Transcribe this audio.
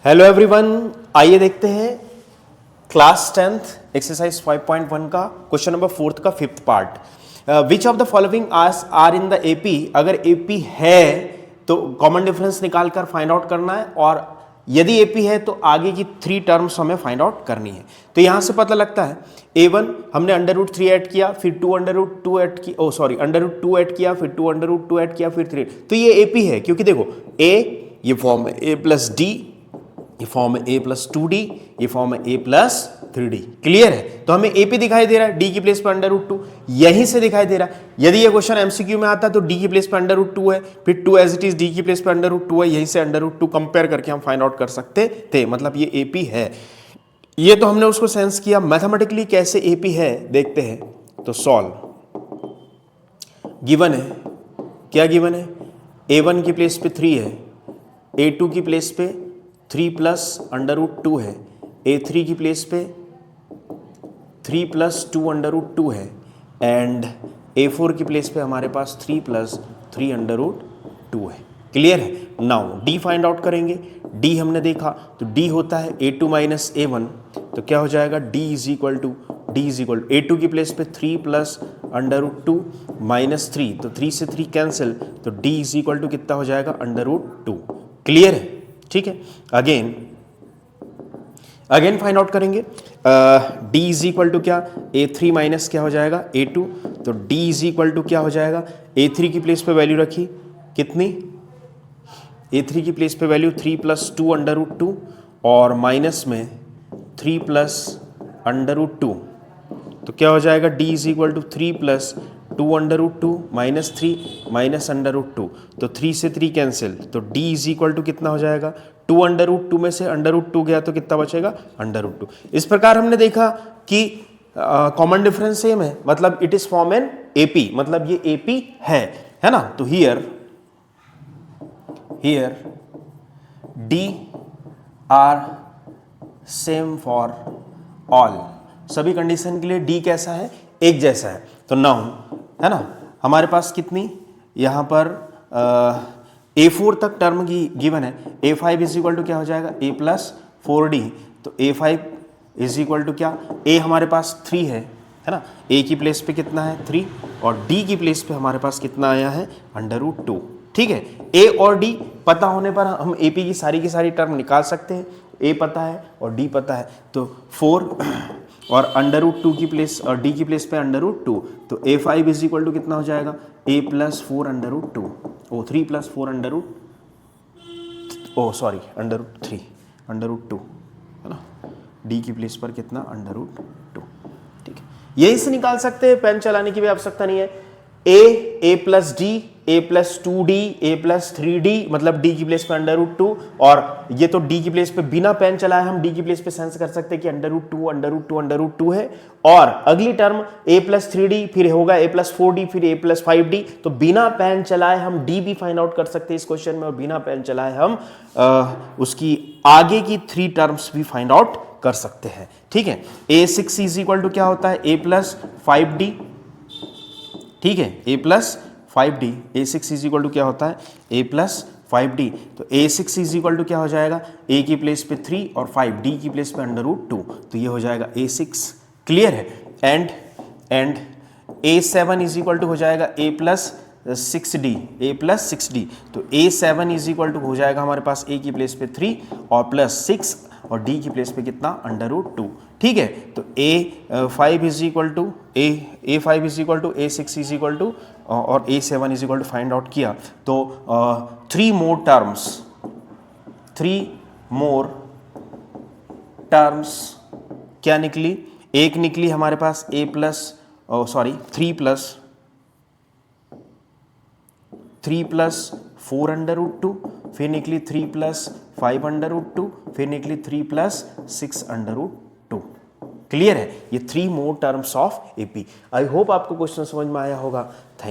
Hello everyone, आइए देखते हैं क्लास 10th एक्सरसाइज 5.1 का क्वेश्चन नंबर 4 का 5th part. Which of the following are in the AP. अगर एपी है तो कॉमन डिफरेंस निकाल कर फाइंड आउट करना है, और यदि एपी है तो आगे की 3 टर्म्स हमें फाइंड आउट करनी है। तो यहां से पता लगता है a1 हमने √3 ऐड किया, फिर 2 √2 ऐड की, √2 ऐड किया, फिर 2 √2 ऐड किया, फिर 3। तो ये एपी है, क्योंकि देखो a ये फॉर्म है a प्लस डी, ये फॉर्म है a प्लस 2d, ये फॉर्म है a प्लस 3d। क्लियर है? तो हमें a पे दिखाई दे रहा है, d की प्लेस पर √2 यहीं से दिखाई दे रहा है। यदि ये क्वेश्चन एमसीक्यू में आता तो d की प्लेस पर √2 है, फिर 2 एज इट इज d की प्लेस पर √2 है, यहीं से √2 कंपेयर करके हम फाइंड आउट कर सकते थे। मतलब ये a p है। ये तो हमने उसको सेंस किया। मैथमेटिकली कैसे a p है देखते हैं। तो सॉल्व, गिवन है, क्या गिवन है? a1 की प्लेस पे 3 है, a2 की प्लेस पे 3 प्लस √2 है, a3 की प्लेस पे 3 प्लस 2 √2 है, एंड a4 की प्लेस पे हमारे पास 3 प्लस 3 √2 है। क्लियर है? नाउ d फाइंड आउट करेंगे। d हमने देखा तो d होता है a2 माइनस a1, तो क्या हो जाएगा? d is equal to a2 की प्लेस पे 3 प्लस √2 माइनस 3, तो 3 से 3 कैंसिल, तो d इज इक्वल टू कितना हो जाएगा? √2। क्लियर है? ठीक है। अगेन फाइंड आउट करेंगे। d इज इक्वल टू क्या? a3 माइनस क्या हो जाएगा? a2, तो d इज इक्वल टू क्या हो जाएगा? a3 की प्लेस पे वैल्यू रखी कितनी? a3 की प्लेस पे वैल्यू 3 प्लस 2 √2 और माइनस में 3 प्लस √2, तो क्या हो जाएगा? d is equal to 3 plus 2 √2 minus 3 minus √2, तो 3 से 3 कैंसिल, तो d इज इक्वल टू कितना हो जाएगा? 2 √2 में से √2 गया तो कितना बचेगा? √2। इस प्रकार हमने देखा कि कॉमन डिफरेंस सेम है, मतलब it is form an AP, मतलब ये एपी है ना। तो here d are same for all. सभी कंडीशन के लिए d कैसा है? एक जैसा है। तो नाउ है ना, हमारे पास कितनी यहां पर a4 तक टर्म की गिवन है। a5 इज इक्वल टू क्या हो जाएगा? a प्लस 4d, तो a5 इज इक्वल टू क्या? a हमारे पास 3 है ना, a की प्लेस पे कितना है? 3, और d की प्लेस पे हमारे पास कितना आया है? √2। ठीक है, a और d पता होने पर हम ap की सारी टर्म निकाल सकते हैं। a पता है और d पता है, तो 4 और √2 की प्लेस और d की प्लेस पे √2, तो a5 इज इक्वल टू कितना हो जाएगा? a प्लस 4 √2, 3 प्लस 4 √3 √2 है ना, d की प्लेस पर कितना? √2। ठीक है, यही से निकाल सकते हैं, पेन चलाने की भी आवश्यकता नहीं है। a plus d, a plus 2d, a plus 3d, मतलब d की प्लेस पे √2, और ये तो d की प्लेस पे बिना पेन चलाए हम d की प्लेस पे सेंस कर सकते हैं कि √2 है। और अगली टर्म a प्लस 3d, फिर होगा a प्लस 4d, फिर a प्लस 5d, तो बिना पेन चलाए हम d भी फाइंड आउट कर सकते हैं इस क्वेश्चन में, और बिना पेन चलाए हम उसकी आगे की 3 टर्म्स भी फाइंड आउट कर सकते हैं। ठीक है, a6 इज इक्वल टू क्या होता है? a plus 5d। ठीक है, a plus 5d, a6 is equal to क्या होता है? a प्लस 5d, तो a6 इज इक्वल टू क्या हो जाएगा? a की प्लेस पे 3 और 5, d की प्लेस पे √2, तो ये हो जाएगा a6। क्लियर है? And a7 is equal to हो जाएगा a प्लस 6d, तो a7 इज इक्वल टू हो जाएगा हमारे पास a की प्लेस पे 3 और प्लस 6 और d की प्लेस पे कितना? √2। ठीक है, तो a5 is equal to a6 is equal to और a7 is equal to find out किया, तो 3 मोर टर्म्स क्या निकली? एक निकली हमारे पास a प्लस 3 प्लस 4 √2, फिर निकली 3 प्लस 5 √2, फिर निकली 3 प्लस 6 √2। क्लियर है? ये 3 मोर terms of AP. I hope आपको क्वेश्चन समझ में आया होगा। थैंक